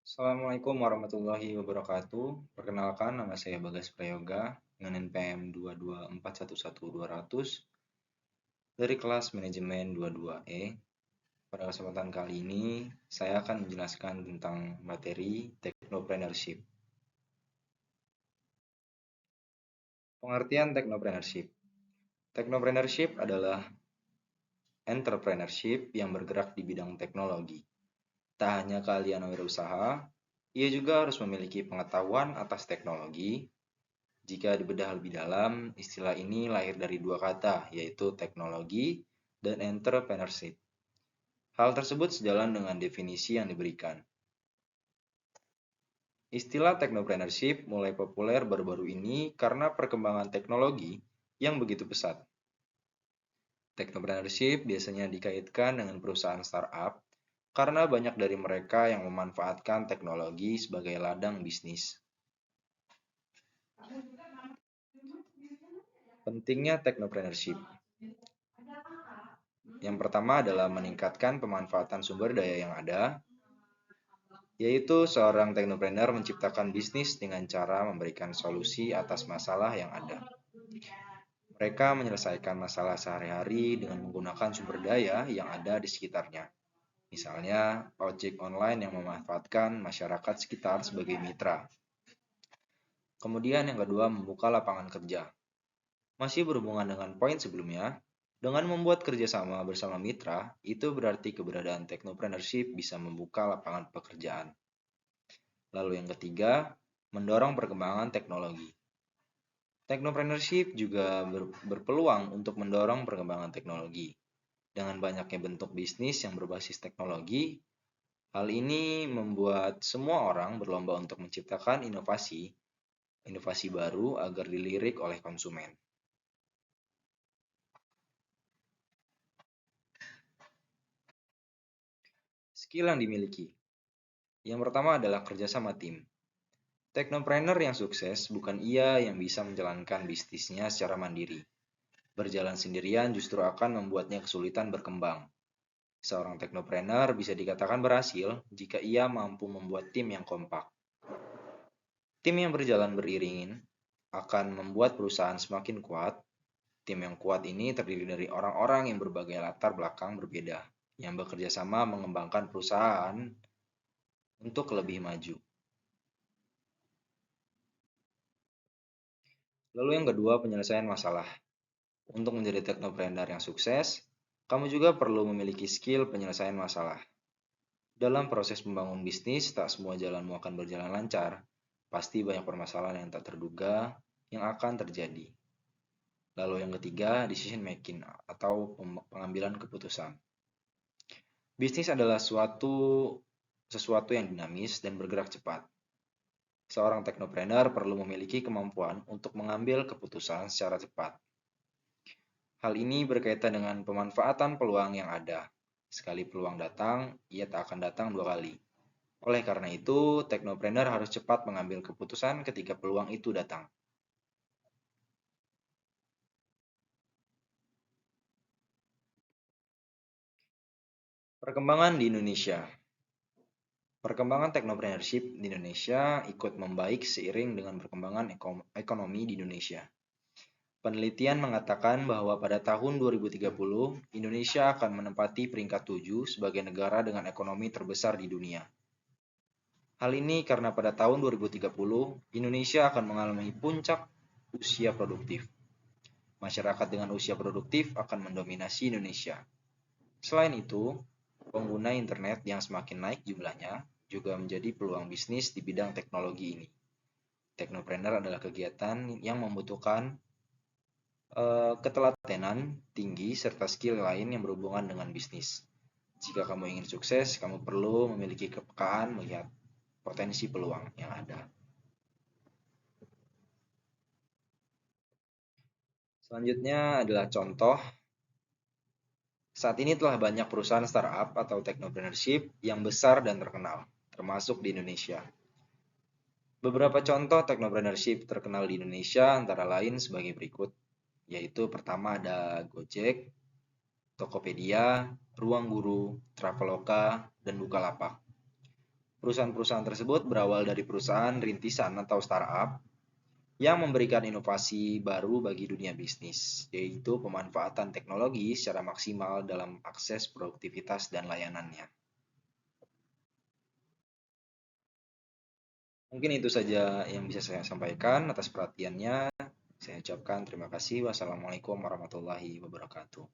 Assalamualaikum warahmatullahi wabarakatuh. Perkenalkan, nama saya Bagas Prayoga dengan NPM 224111200 dari kelas manajemen 22E. Pada kesempatan kali ini, saya akan menjelaskan tentang materi Technopreneurship. Pengertian Technopreneurship. Technopreneurship adalah entrepreneurship yang bergerak di bidang teknologi. Tak hanya keahlian wirausaha, ia juga harus memiliki pengetahuan atas teknologi. Jika dibedah lebih dalam, istilah ini lahir dari dua kata, yaitu teknologi dan entrepreneurship. Hal tersebut sejalan dengan definisi yang diberikan. Istilah technopreneurship mulai populer baru-baru ini karena perkembangan teknologi yang begitu pesat. Technopreneurship biasanya dikaitkan dengan perusahaan startup karena banyak dari mereka yang memanfaatkan teknologi sebagai ladang bisnis. Pentingnya technopreneurship. Yang pertama adalah meningkatkan pemanfaatan sumber daya yang ada, yaitu seorang teknopreneur menciptakan bisnis dengan cara memberikan solusi atas masalah yang ada. Mereka menyelesaikan masalah sehari-hari dengan menggunakan sumber daya yang ada di sekitarnya. Misalnya, ojek online yang memanfaatkan masyarakat sekitar sebagai mitra. Kemudian yang kedua, membuka lapangan kerja. Masih berhubungan dengan poin sebelumnya, dengan membuat kerjasama bersama mitra, itu berarti keberadaan technopreneurship bisa membuka lapangan pekerjaan. Lalu yang ketiga, mendorong perkembangan teknologi. Technopreneurship juga berpeluang untuk mendorong perkembangan teknologi. Dengan banyaknya bentuk bisnis yang berbasis teknologi, hal ini membuat semua orang berlomba untuk menciptakan inovasi baru agar dilirik oleh konsumen. Skill yang dimiliki. Yang pertama adalah kerjasama tim. Technopreneur yang sukses bukan ia yang bisa menjalankan bisnisnya secara mandiri. Berjalan sendirian justru akan membuatnya kesulitan berkembang. Seorang technopreneur bisa dikatakan berhasil jika ia mampu membuat tim yang kompak. Tim yang berjalan beriringin akan membuat perusahaan semakin kuat. Tim yang kuat ini terdiri dari orang-orang yang berbagai latar belakang berbeda, yang bekerja sama mengembangkan perusahaan untuk lebih maju. Lalu yang kedua, penyelesaian masalah. Untuk menjadi technopreneur yang sukses, kamu juga perlu memiliki skill penyelesaian masalah. Dalam proses membangun bisnis, tak semua jalanmu akan berjalan lancar. Pasti banyak permasalahan yang tak terduga yang akan terjadi. Lalu yang ketiga, decision making atau pengambilan keputusan. Bisnis adalah sesuatu yang dinamis dan bergerak cepat. Seorang technopreneur perlu memiliki kemampuan untuk mengambil keputusan secara cepat. Hal ini berkaitan dengan pemanfaatan peluang yang ada. Sekali peluang datang, ia tak akan datang dua kali. Oleh karena itu, technopreneur harus cepat mengambil keputusan ketika peluang itu datang. Perkembangan di Indonesia. Perkembangan technopreneurship di Indonesia ikut membaik seiring dengan perkembangan ekonomi di Indonesia. Penelitian mengatakan bahwa pada tahun 2030, Indonesia akan menempati peringkat 7 sebagai negara dengan ekonomi terbesar di dunia. Hal ini karena pada tahun 2030, Indonesia akan mengalami puncak usia produktif. Masyarakat dengan usia produktif akan mendominasi Indonesia. Selain itu, pengguna internet yang semakin naik jumlahnya juga menjadi peluang bisnis di bidang teknologi ini. Technopreneur adalah kegiatan yang membutuhkan ketelatenan tinggi serta skill lain yang berhubungan dengan bisnis. Jika kamu ingin sukses, kamu perlu memiliki kepekaan melihat potensi peluang yang ada. Selanjutnya adalah contoh. Saat ini telah banyak perusahaan startup atau technopreneurship yang besar dan terkenal, termasuk di Indonesia. Beberapa contoh technopreneurship terkenal di Indonesia antara lain sebagai berikut, yaitu pertama ada Gojek, Tokopedia, Ruang Guru, Traveloka, dan Bukalapak. Perusahaan-perusahaan tersebut berawal dari perusahaan rintisan atau startup yang memberikan inovasi baru bagi dunia bisnis, yaitu pemanfaatan teknologi secara maksimal dalam akses produktivitas dan layanannya. Mungkin itu saja yang bisa saya sampaikan. Atas perhatiannya, saya ucapkan terima kasih. Wassalamualaikum warahmatullahi wabarakatuh.